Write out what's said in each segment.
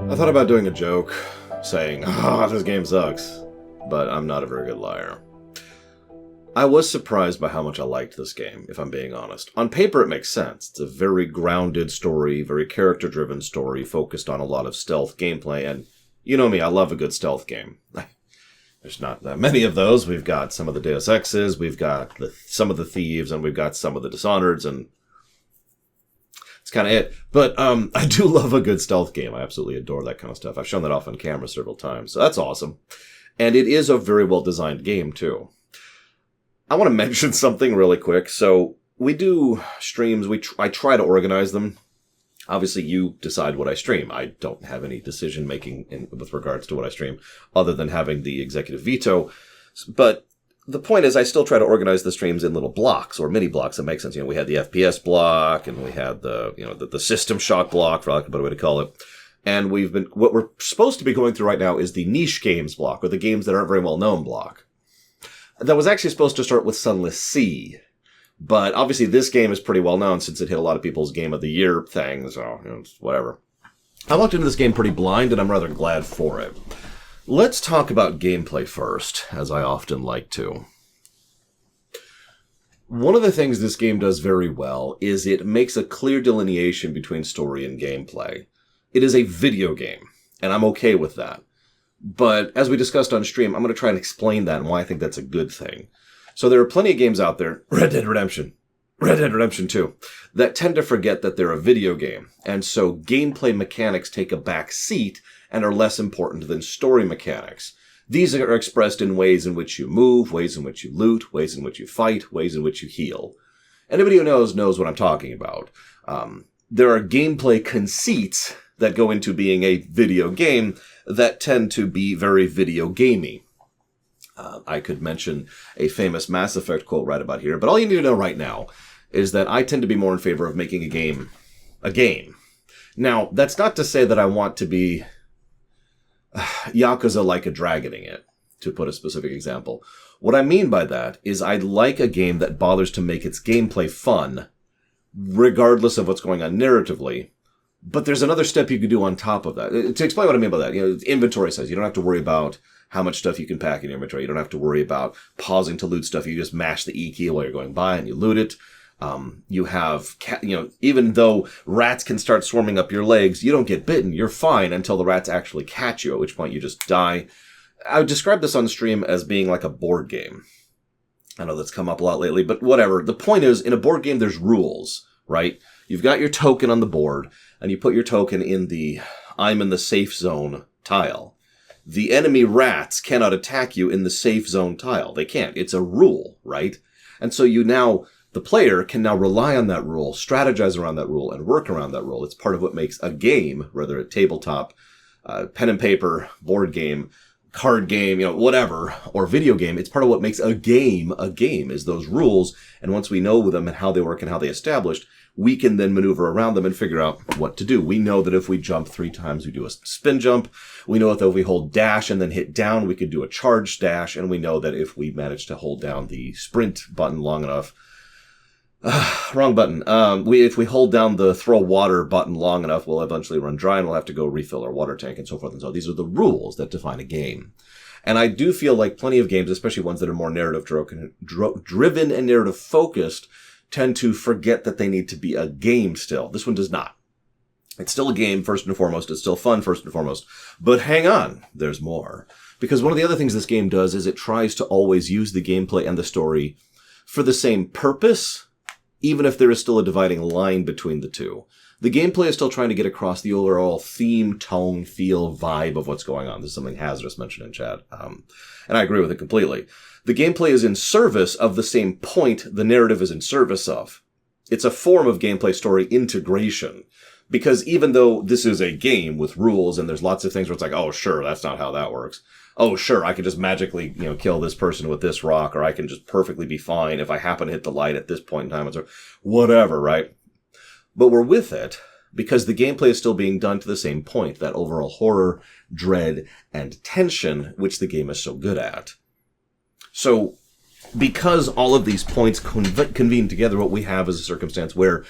I thought about doing a joke, saying, this game sucks, but I'm not a very good liar. I was surprised by how much I liked this game, if I'm being honest. On paper, it makes sense. It's a very grounded story, very character-driven story, focused on a lot of stealth gameplay, and you know me, I love a good stealth game. There's not that many of those. We've got some of the Deus Exes, we've got some of the Thieves, and we've got some of the Dishonored's, and it's kind of it. But I do love a good stealth game. I absolutely adore that kind of stuff. I've shown that off on camera several times, so that's awesome. And it is a very well-designed game, too. I want to mention something really quick. So we do streams. I try to organize them. Obviously, you decide what I stream. I don't have any decision-making with regards to what I stream, other than having the executive veto. But the point is, I still try to organize the streams in little blocks or mini blocks that make sense. You know, we had the FPS block, and we had the System Shock block, for lack of a better way to call it. And what we're supposed to be going through right now is the niche games block, or the games that aren't very well known block. That was actually supposed to start with Sunless Sea. But obviously this game is pretty well known since it hit a lot of people's Game of the Year thing, so it's whatever. I walked into this game pretty blind, and I'm rather glad for it. Let's talk about gameplay first, as I often like to. One of the things this game does very well is it makes a clear delineation between story and gameplay. It is a video game, and I'm okay with that. But as we discussed on stream, I'm going to try and explain that and why I think that's a good thing. So there are plenty of games out there, Red Dead Redemption 2, that tend to forget that they're a video game. And so gameplay mechanics take a back seat and are less important than story mechanics. These are expressed in ways in which you move, ways in which you loot, ways in which you fight, ways in which you heal. Anybody who knows what I'm talking about. There are gameplay conceits that go into being a video game that tend to be very video gamey. I could mention a famous Mass Effect quote right about here, but all you need to know right now is that I tend to be more in favor of making a game a game. Now, that's not to say that I want to be Yakuza like a dragoning it, to put a specific example. What I mean by that is I'd like a game that bothers to make its gameplay fun, regardless of what's going on narratively. But there's another step you could do on top of that. To explain what I mean by that, inventory size. You don't have to worry about how much stuff you can pack in your inventory. You don't have to worry about pausing to loot stuff. You just mash the E key while you're going by and you loot it. You have, even though rats can start swarming up your legs, you don't get bitten. You're fine until the rats actually catch you, at which point you just die. I would describe this on stream as being like a board game. I know that's come up a lot lately, but whatever. The point is, in a board game, there's rules, right? You've got your token on the board, and you put your token in the I'm in the safe zone tile. The enemy rats cannot attack you in the safe zone tile. They can't. It's a rule, right? And so the player can now rely on that rule, strategize around that rule, and work around that rule. It's part of what makes a game, whether a tabletop, pen and paper, board game, card game, whatever, or video game. It's part of what makes a game is those rules. And once we know them and how they work and how they established, we can then maneuver around them and figure out what to do. We know that if we jump 3 times, we do a spin jump. We know that if we hold dash and then hit down, we could do a charge dash. And we know that if we manage to hold down the sprint button long enough, wrong button. If we hold down the throw water button long enough, we'll eventually run dry and we'll have to go refill our water tank and so forth and so on. These are the rules that define a game. And I do feel like plenty of games, especially ones that are more narrative driven and narrative focused, tend to forget that they need to be a game still. This one does not. It's still a game, first and foremost. It's still fun, first and foremost. But hang on, there's more. Because one of the other things this game does is it tries to always use the gameplay and the story for the same purpose, even if there is still a dividing line between the two. The gameplay is still trying to get across the overall theme, tone, feel, vibe of what's going on. This is something Hazardous mentioned in chat, and I agree with it completely. The gameplay is in service of the same point the narrative is in service of. It's a form of gameplay story integration. Because even though this is a game with rules and there's lots of things where it's like, oh, sure, that's not how that works. Oh, sure, I can just magically, kill this person with this rock, or I can just perfectly be fine if I happen to hit the light at this point in time. And so, whatever, right? But we're with it because the gameplay is still being done to the same point, that overall horror, dread, and tension, which the game is so good at. So, because all of these points convene together, what we have is a circumstance where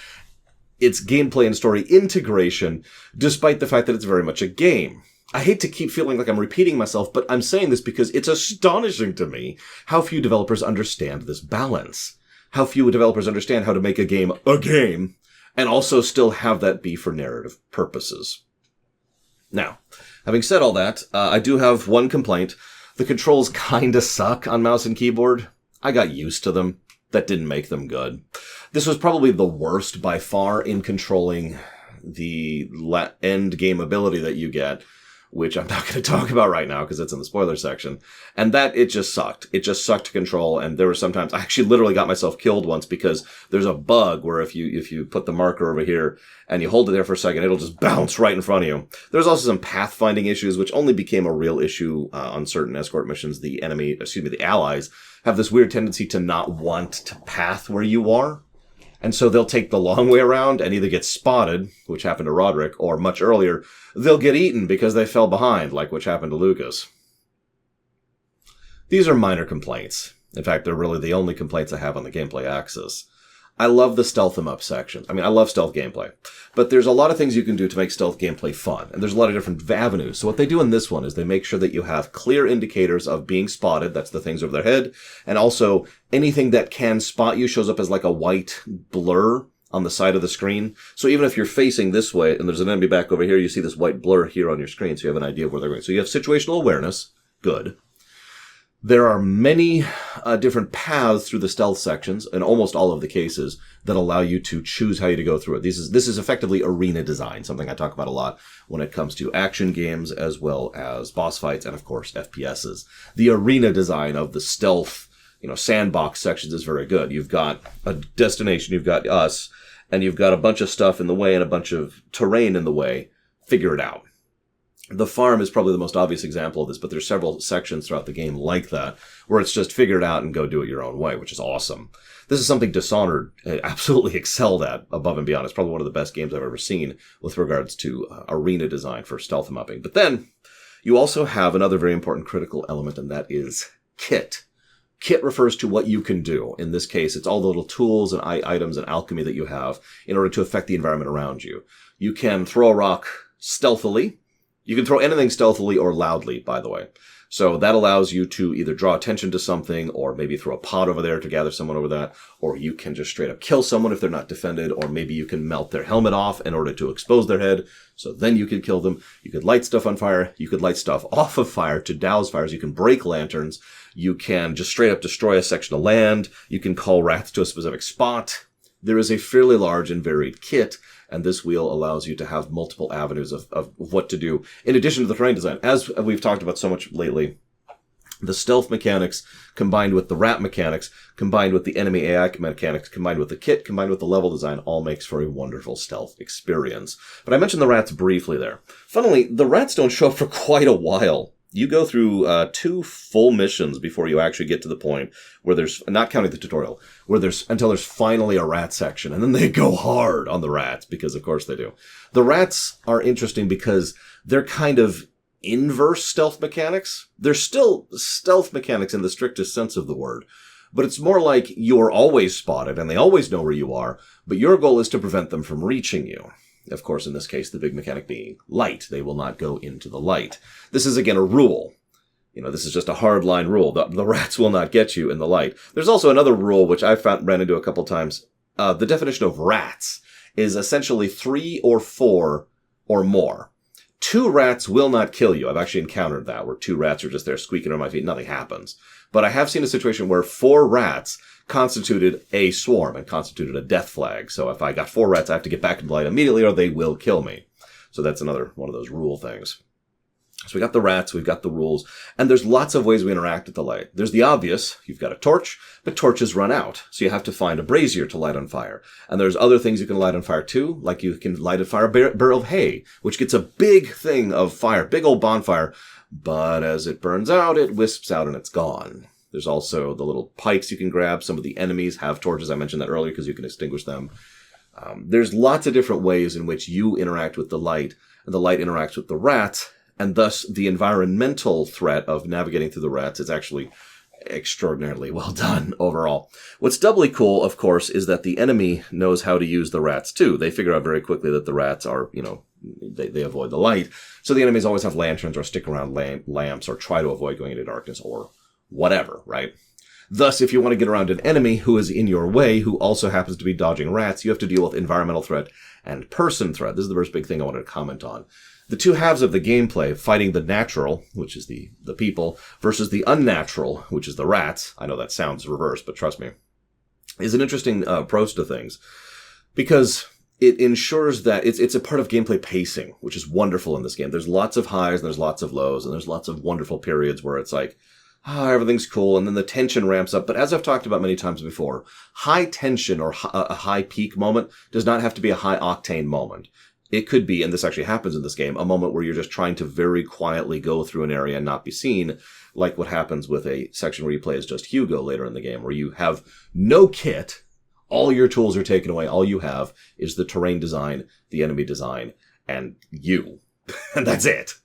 its gameplay and story integration, despite the fact that it's very much a game. I hate to keep feeling like I'm repeating myself, but I'm saying this because it's astonishing to me how few developers understand this balance. How few developers understand how to make a game, and also still have that be for narrative purposes. Now, having said all that, I do have one complaint. The controls kinda suck on mouse and keyboard. I got used to them. That didn't make them good. This was probably the worst by far in controlling the end game ability that you get, which I'm not going to talk about right now because it's in the spoiler section. And that, it just sucked. It just sucked to control. And there were sometimes, I actually literally got myself killed once because there's a bug where if you put the marker over here and you hold it there for a second, it'll just bounce right in front of you. There's also some pathfinding issues, which only became a real issue on certain escort missions. The allies have this weird tendency to not want to path where you are. And so they'll take the long way around and either get spotted, which happened to Roderick, or much earlier, they'll get eaten because they fell behind, like which happened to Lucas. These are minor complaints. In fact, they're really the only complaints I have on the gameplay axis. I love the stealth 'em up section. I mean, I love stealth gameplay. But there's a lot of things you can do to make stealth gameplay fun. And there's a lot of different avenues. So what they do in this one is they make sure that you have clear indicators of being spotted. That's the things over their head. And also anything that can spot you shows up as like a white blur on the side of the screen. So even if you're facing this way and there's an enemy back over here, you see this white blur here on your screen. So you have an idea of where they're going. So you have situational awareness. Good. There are many different paths through the stealth sections, in almost all of the cases, that allow you to choose how you to go through it. This is effectively arena design, something I talk about a lot when it comes to action games as well as boss fights and, of course, FPSs. The arena design of the stealth, sandbox sections is very good. You've got a destination, you've got us, and you've got a bunch of stuff in the way and a bunch of terrain in the way. Figure it out. The farm is probably the most obvious example of this, but there's several sections throughout the game like that, where it's just figure it out and go do it your own way, which is awesome. This is something Dishonored absolutely excelled at above and beyond. It's probably one of the best games I've ever seen with regards to arena design for stealth mapping. But then you also have another very important critical element, and that is kit. Kit refers to what you can do. In this case, it's all the little tools and items and alchemy that you have in order to affect the environment around you. You can throw a rock stealthily. You can throw anything stealthily or loudly, by the way. So that allows you to either draw attention to something or maybe throw a pot over there to gather someone over that, or you can just straight up kill someone if they're not defended, or maybe you can melt their helmet off in order to expose their head, so then you can kill them. You could light stuff on fire. You could light stuff off of fire to douse fires. You can break lanterns. You can just straight up destroy a section of land. You can call wraths to a specific spot. There is a fairly large and varied kit, and this wheel allows you to have multiple avenues of what to do, in addition to the terrain design. As we've talked about so much lately, the stealth mechanics combined with the rat mechanics, combined with the enemy AI mechanics, combined with the kit, combined with the level design, all makes for a wonderful stealth experience. But I mentioned the rats briefly there. Funnily, the rats don't show up for quite a while. You go through 2 full missions before you actually get to the point where there's, not counting the tutorial, until there's finally a rat section. And then they go hard on the rats, because of course they do. The rats are interesting because they're kind of inverse stealth mechanics. They're still stealth mechanics in the strictest sense of the word. But it's more like you're always spotted and they always know where you are, but your goal is to prevent them from reaching you. Of course, in this case, the big mechanic being light. They will not go into the light. This is, again, a rule. This is just a hardline rule. The rats will not get you in the light. There's also another rule, which I've ran into a couple times. The definition of rats is essentially 3 or 4 or more. 2 rats will not kill you. I've actually encountered that, where 2 rats are just there squeaking on my feet. Nothing happens. But I have seen a situation where 4 rats constituted a swarm and constituted a death flag. So if I got 4 rats, I have to get back into the light immediately or they will kill me. So that's another one of those rule things. So we got the rats, we've got the rules, and there's lots of ways we interact with the light. There's the obvious. You've got a torch, but torches run out. So you have to find a brazier to light on fire. And there's other things you can light on fire too, like you can light a fire barrel of hay, which gets a big thing of fire, big old bonfire. But as it burns out, it wisps out and it's gone. There's also the little pikes you can grab. Some of the enemies have torches. I mentioned that earlier because you can extinguish them. There's lots of different ways in which you interact with the light, and the light interacts with the rats, and thus the environmental threat of navigating through the rats is actually extraordinarily well done overall. What's doubly cool, of course, is that the enemy knows how to use the rats too. They figure out very quickly that the rats are, they avoid the light. So the enemies always have lanterns or stick around lamps or try to avoid going into darkness or whatever, right? Thus, if you want to get around an enemy who is in your way, who also happens to be dodging rats, you have to deal with environmental threat and person threat. This is the first big thing I wanted to comment on. The two halves of the gameplay, fighting the natural, which is the people, versus the unnatural, which is the rats. I know that sounds reversed, but trust me, is an interesting approach to things. Because it ensures that it's a part of gameplay pacing, which is wonderful in this game. There's lots of highs and there's lots of lows, and there's lots of wonderful periods where it's like, everything's cool, and then the tension ramps up. But as I've talked about many times before, high tension or a high peak moment does not have to be a high octane moment. It could be, and this actually happens in this game, a moment where you're just trying to very quietly go through an area and not be seen, like what happens with a section where you play as just Hugo later in the game, where you have no kit, all your tools are taken away, all you have is the terrain design, the enemy design, and you. And that's it.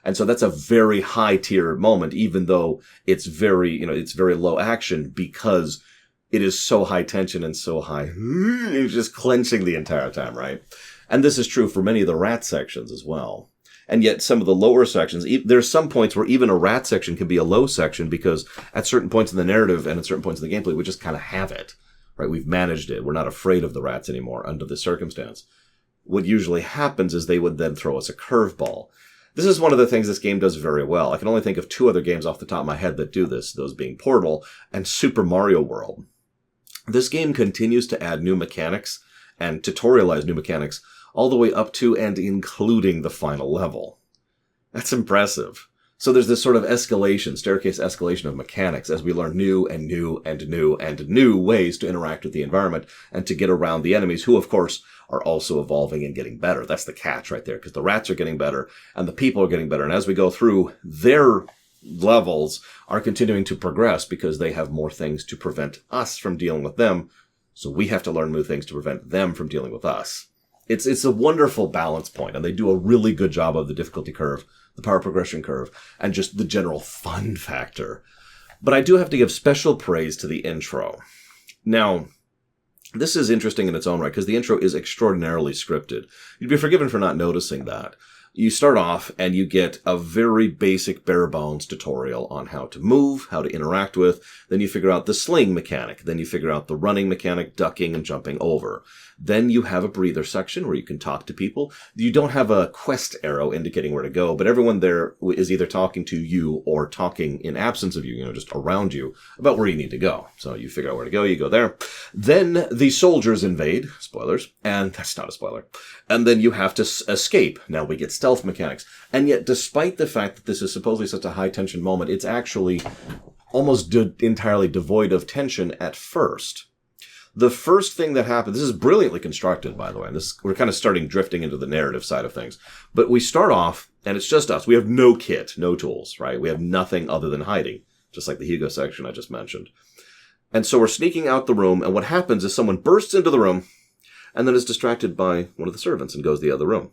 And so that's a very high tier moment, even though it's very, it's very low action because it is so high tension and so high. You're just clenching the entire time, right? And this is true for many of the rat sections as well. And yet some of the lower sections, there's some points where even a rat section can be a low section because at certain points in the narrative and at certain points in the gameplay, we just kind of have it, right? We've managed it. We're not afraid of the rats anymore under this circumstance. What usually happens is they would then throw us a curveball. This is one of the things this game does very well. I can only think of two other games off the top of my head that do this, those being Portal and Super Mario World. This game continues to add new mechanics and tutorialize new mechanics all the way up to and including the final level. That's impressive. So there's this sort of staircase escalation of mechanics as we learn new and new and new and new ways to interact with the environment and to get around the enemies who, of course, are also evolving and getting better. That's the catch right there, because the rats are getting better and the people are getting better. And as we go through, their levels are continuing to progress because they have more things to prevent us from dealing with them. So we have to learn new things to prevent them from dealing with us. It's a wonderful balance point, and they do a really good job of the difficulty curve, the power progression curve, and just the general fun factor. But I do have to give special praise to the intro. Now, this is interesting in its own right, because the intro is extraordinarily scripted. You'd be forgiven for not noticing that. You start off and you get a very basic bare bones tutorial on how to move, how to interact with. Then you figure out the sling mechanic. Then you figure out the running mechanic, ducking and jumping over. Then you have a breather section where you can talk to people. You don't have a quest arrow indicating where to go, but everyone there is either talking to you or talking in absence of you, just around you about where you need to go. So you figure out where to go, you go there. Then the soldiers invade, spoilers, and that's not a spoiler. And then you have to escape. Now we get stealth mechanics. And yet, despite the fact that this is supposedly such a high tension moment, it's actually almost entirely devoid of tension at first. The first thing that happens, this is brilliantly constructed, by the way, and we're kind of drifting into the narrative side of things. But we start off, and it's just us. We have no kit, no tools, right? We have nothing other than hiding, just like the Hugo section I just mentioned. And so we're sneaking out the room, and what happens is someone bursts into the room, and then is distracted by one of the servants and goes to the other room.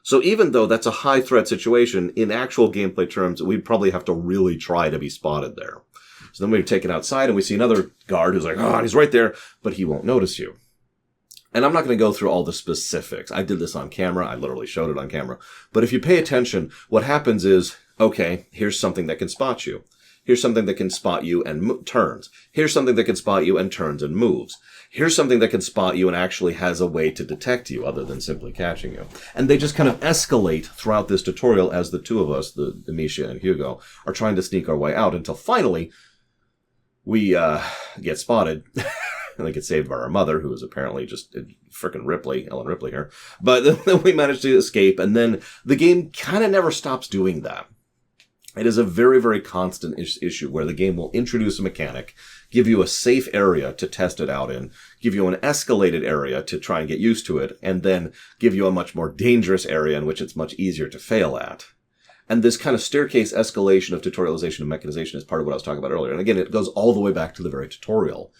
So even though that's a high threat situation, in actual gameplay terms, we'd probably have to really try to be spotted there. So then we're taken outside and we see another guard who's like, he's right there, but he won't notice you. And I'm not going to go through all the specifics. I did this on camera. I literally showed it on camera. But if you pay attention, what happens is, okay, here's something that can spot you. Here's something that can spot you and turns. Here's something that can spot you and turns and moves. Here's something that can spot you and actually has a way to detect you other than simply catching you. And they just kind of escalate throughout this tutorial as the two of us, the Misha and Hugo, are trying to sneak our way out until finally we get spotted and they get saved by our mother, who is apparently just frickin' Ripley, Ellen Ripley here. But then we manage to escape, and then the game kind of never stops doing that. It is a very, very constant issue where the game will introduce a mechanic, give you a safe area to test it out in, give you an escalated area to try and get used to it, and then give you a much more dangerous area in which it's much easier to fail at. And this kind of staircase escalation of tutorialization and mechanization is part of what I was talking about earlier. And again, it goes all the way back to the very tutorial.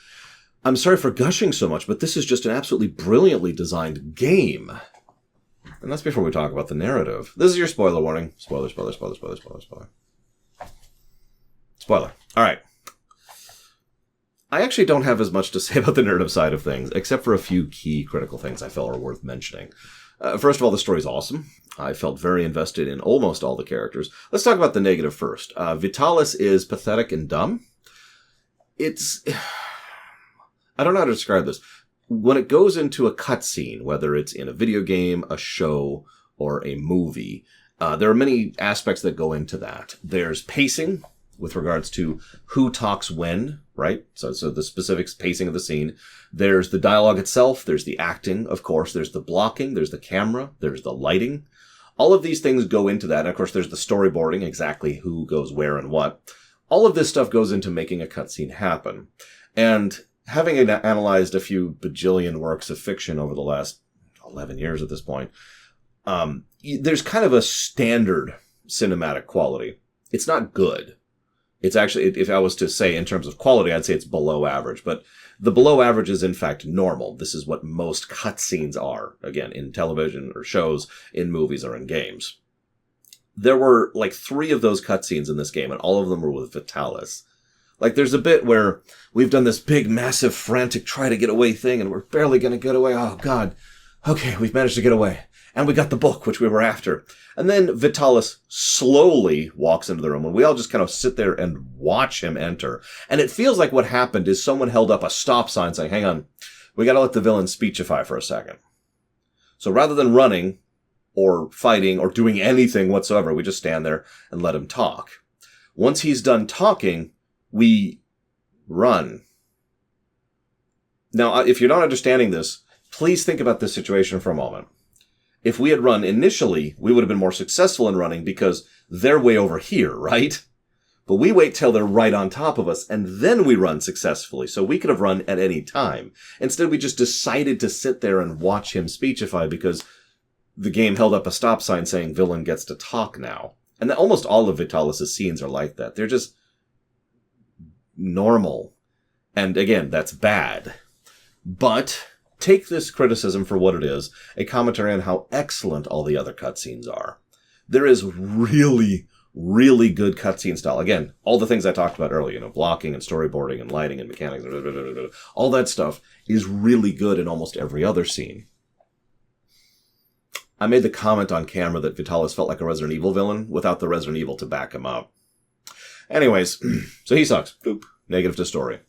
I'm sorry for gushing so much, but this is just an absolutely brilliantly designed game. And that's before we talk about the narrative. This is your spoiler warning. Spoiler, spoiler, spoiler, spoiler, spoiler, spoiler. Spoiler. All right. I actually don't have as much to say about the narrative side of things, except for a few key critical things I felt are worth mentioning. First of all, the story's awesome. I felt very invested in almost all the characters. Let's talk about the negative first. Vitalis is pathetic and dumb. I don't know how to describe this. When it goes into a cutscene, whether it's in a video game, a show, or a movie, there are many aspects that go into that. There's pacing with regards to who talks when, right? So the specific pacing of the scene. There's the dialogue itself. There's the acting, of course. There's the blocking. There's the camera. There's the lighting. All of these things go into that. And of course, there's the storyboarding, exactly who goes where and what. All of this stuff goes into making a cutscene happen. And having analyzed a few bajillion works of fiction over the last 11 years at this point, there's kind of a standard cinematic quality. It's not good. It's actually, if I was to say in terms of quality, I'd say it's below average. But the below average is in fact normal. This is what most cutscenes are, again, in television or shows, in movies or in games. There were like 3 of those cutscenes in this game, and all of them were with Vitalis. Like, there's a bit where we've done this big, massive, frantic try to get away thing, and we're barely going to get away. Oh, God. Okay, we've managed to get away. And we got the book, which we were after. And then Vitalis slowly walks into the room, and we all just kind of sit there and watch him enter. And it feels like what happened is someone held up a stop sign saying, hang on, we got to let the villain speechify for a second. So rather than running or fighting or doing anything whatsoever, we just stand there and let him talk. Once he's done talking, we run. Now, if you're not understanding this, please think about this situation for a moment. If we had run initially, we would have been more successful in running because they're way over here, right? But we wait till they're right on top of us, and then we run successfully. So we could have run at any time. Instead, we just decided to sit there and watch him speechify because the game held up a stop sign saying villain gets to talk now. And almost all of Vitalis' scenes are like that. They're just normal. And again, that's bad. But take this criticism for what it is, a commentary on how excellent all the other cutscenes are. There is really, really good cutscene style. Again, all the things I talked about earlier, blocking and storyboarding and lighting and mechanics, all that stuff is really good in almost every other scene. I made the comment on camera that Vitalis felt like a Resident Evil villain without the Resident Evil to back him up. Anyways, so he sucks. Boop. Negative to story.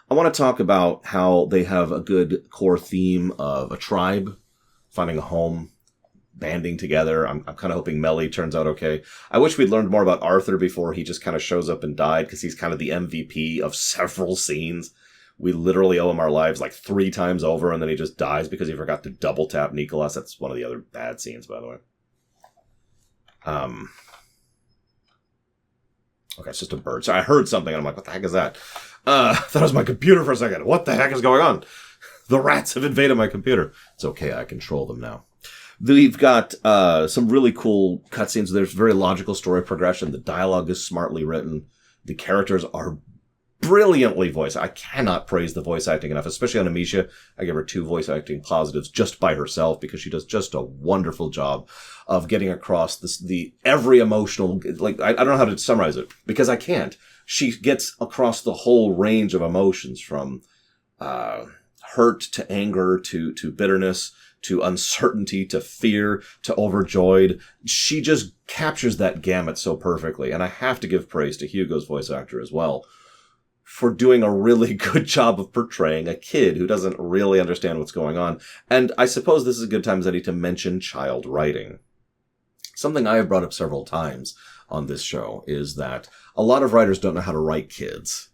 I want to talk about how they have a good core theme of a tribe, finding a home, banding together. I'm kind of hoping Melly turns out okay. I wish we'd learned more about Arthur before he just kind of shows up and died, because he's kind of the MVP of several scenes. We literally owe him our lives like 3 times over, and then he just dies because he forgot to double tap Nicholas. That's one of the other bad scenes, by the way. Okay, it's just a bird. So I heard something, and I'm like, what the heck is that? That was my computer for a second. What the heck is going on? The rats have invaded my computer. It's okay, I control them now. We've got some really cool cutscenes. There's very logical story progression. The dialogue is smartly written. The characters are brilliantly voiced. I cannot praise the voice acting enough, especially on Amisha. I give her 2 voice acting positives just by herself, because she does just a wonderful job of getting across the every emotional, like, I don't know how to summarize it, because I can't. She gets across the whole range of emotions, from hurt to anger to bitterness to uncertainty to fear to overjoyed. She just captures that gamut so perfectly. And I have to give praise to Hugo's voice actor as well for doing a really good job of portraying a kid who doesn't really understand what's going on. And I suppose this is a good time as any to mention child writing. Something I have brought up several times on this show is that a lot of writers don't know how to write kids.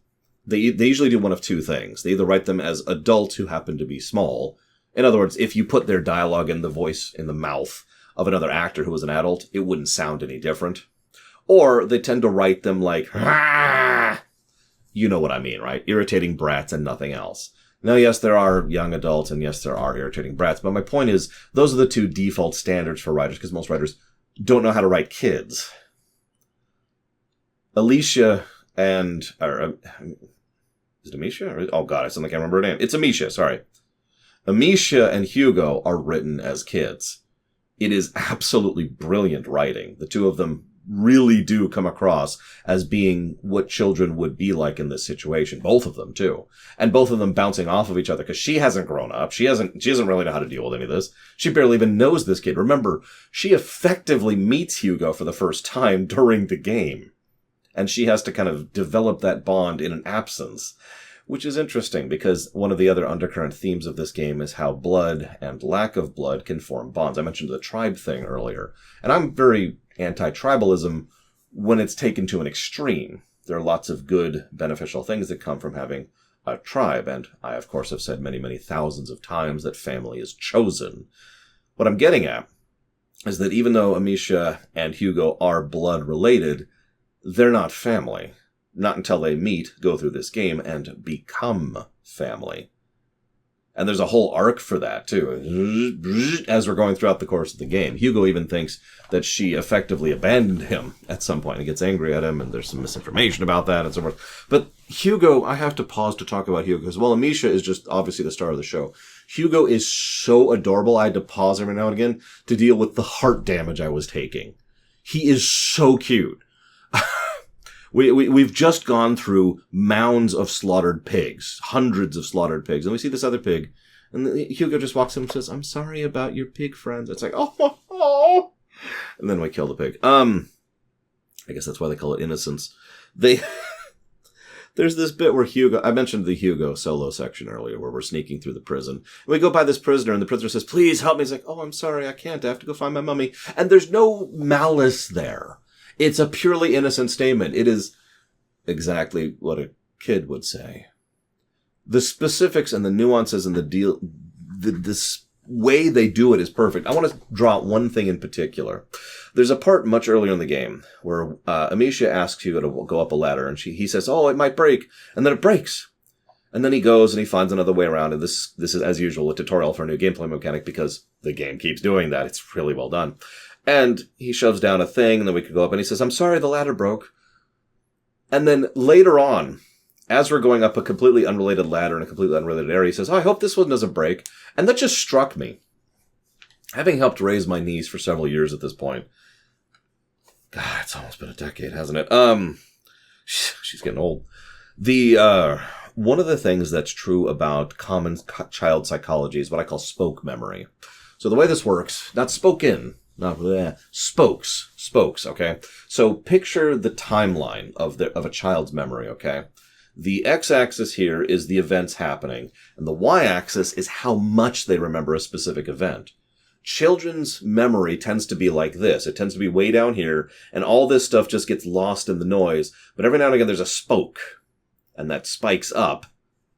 They usually do one of 2 things. They either write them as adults who happen to be small. In other words, if you put their dialogue in the voice, in the mouth of another actor who was an adult, it wouldn't sound any different. Or they tend to write them like, ah! You know what I mean, right? Irritating brats and nothing else. Now, yes, there are young adults, and yes, there are irritating brats, but my point is, those are the 2 default standards for writers, because most writers don't know how to write kids. Alicia and... is it Amisha? Oh, God, I suddenly can't remember her name. It's Amisha, sorry. Amisha and Hugo are written as kids. It is absolutely brilliant writing. The 2 of them really do come across as being what children would be like in this situation. Both of them, too. And both of them bouncing off of each other because she hasn't grown up. She doesn't really know how to deal with any of this. She barely even knows this kid. Remember, she effectively meets Hugo for the first time during the game. And she has to kind of develop that bond in an absence, which is interesting because one of the other undercurrent themes of this game is how blood and lack of blood can form bonds. I mentioned the tribe thing earlier. And I'm very anti-tribalism when it's taken to an extreme. There are lots of good, beneficial things that come from having a tribe, and I, of course, have said many, many thousands of times that family is chosen. What I'm getting at is that even though Amicia and Hugo are blood-related, they're not family. Not until they meet, go through this game, and become family. And there's a whole arc for that, too, as we're going throughout the course of the game. Hugo even thinks that she effectively abandoned him at some point. He gets angry at him, and there's some misinformation about that, and so forth. But Hugo, I have to pause to talk about Hugo, because while Amicia is just obviously the star of the show, Hugo is so adorable, I had to pause every now and again to deal with the heart damage I was taking. He is so cute. We've just gone through mounds of slaughtered pigs, hundreds of slaughtered pigs, and we see this other pig, and Hugo just walks in and says, "I'm sorry about your pig friends." It's like, oh, and then we kill the pig. I guess that's why they call it Innocence. There's this bit where Hugo, I mentioned the Hugo solo section earlier, where we're sneaking through the prison. We go by this prisoner, and the prisoner says, "Please help me." He's like, "Oh, I'm sorry, I can't. I have to go find my mummy." And there's no malice there. It's a purely innocent statement. It is exactly what a kid would say. The specifics and the nuances and the deal, this way they do it is perfect. I want to draw out one thing in particular. There's a part much earlier in the game where Amicia asks Hugo to go up a ladder, and he says, "Oh, it might break," and then it breaks. And then he goes and he finds another way around, and this is, as usual, a tutorial for a new gameplay mechanic because the game keeps doing that. It's really well done. And he shoves down a thing, and then we could go up, and he says, "I'm sorry, the ladder broke." And then later on, as we're going up a completely unrelated ladder in a completely unrelated area, he says, "Oh, I hope this one doesn't break." And that just struck me. Having helped raise my niece for several years at this point. God, it's almost been a decade, hasn't it? She's getting old. One of the things that's true about common child psychology is what I call spoke memory. So the way this works, not spoken, not spokes, okay? So picture the timeline of a child's memory, okay? The x-axis here is the events happening, and the y-axis is how much they remember a specific event. Children's memory tends to be like this. It tends to be way down here, and all this stuff just gets lost in the noise, but every now and again there's a spoke, and that spikes up,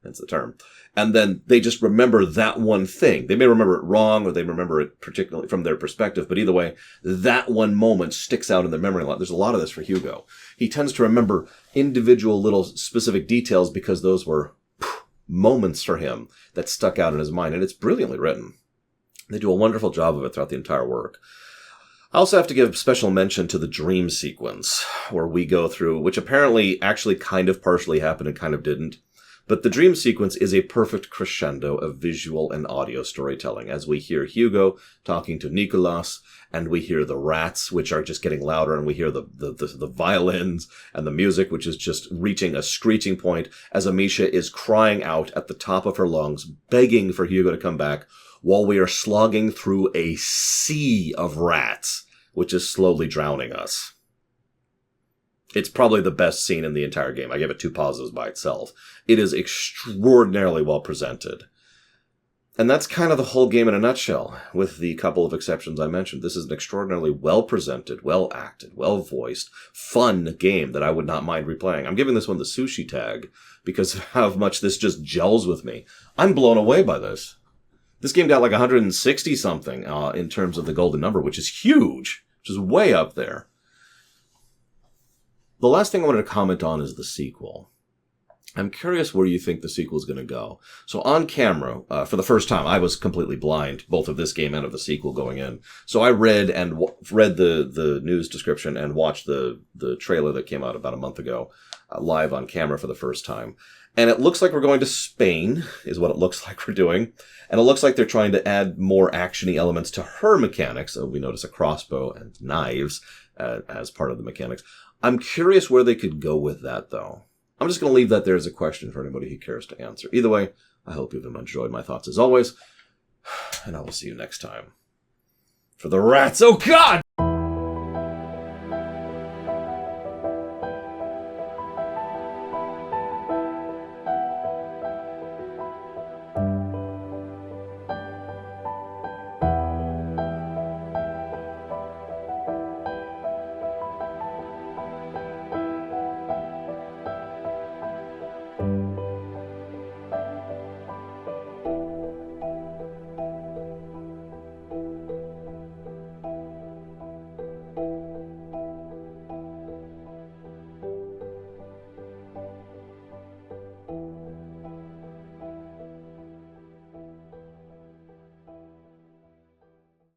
that's the term, and then they just remember that one thing. They may remember it wrong, or they remember it particularly from their perspective, but either way, that one moment sticks out in their memory a lot. There's a lot of this for Hugo. He tends to remember individual little specific details because those were moments for him that stuck out in his mind, and it's brilliantly written. They do a wonderful job of it throughout the entire work. I also have to give special mention to the dream sequence, where we go through, which apparently actually kind of partially happened and kind of didn't. But the dream sequence is a perfect crescendo of visual and audio storytelling, as we hear Hugo talking to Nicolas, and we hear the rats, which are just getting louder, and we hear the violins and the music, which is just reaching a screeching point, as Amicia is crying out at the top of her lungs, begging for Hugo to come back, while we are slogging through a sea of rats, which is slowly drowning us. It's probably the best scene in the entire game. I give it 2 positives by itself. It is extraordinarily well presented. And that's kind of the whole game in a nutshell, with the couple of exceptions I mentioned. This is an extraordinarily well presented, well acted, well voiced, fun game that I would not mind replaying. I'm giving this one the sushi tag because of how much this just gels with me. I'm blown away by this. This game got like 160 something in terms of the golden number, which is huge, which is way up there. The last thing I wanted to comment on is the sequel. I'm curious where you think the sequel is going to go. So on camera, for the first time, I was completely blind, both of this game and of the sequel going in. So I read the news description and watched the trailer that came out about a month ago, live on camera for the first time. And it looks like we're going to Spain, is what it looks like we're doing. And it looks like they're trying to add more action-y elements to her mechanics. So we notice a crossbow and knives. as part of the mechanics. I'm curious where they could go with that, though. I'm just going to leave that there as a question for anybody who cares to answer. Either way, I hope you've enjoyed my thoughts as always, and I will see you next time. For the rats, oh God!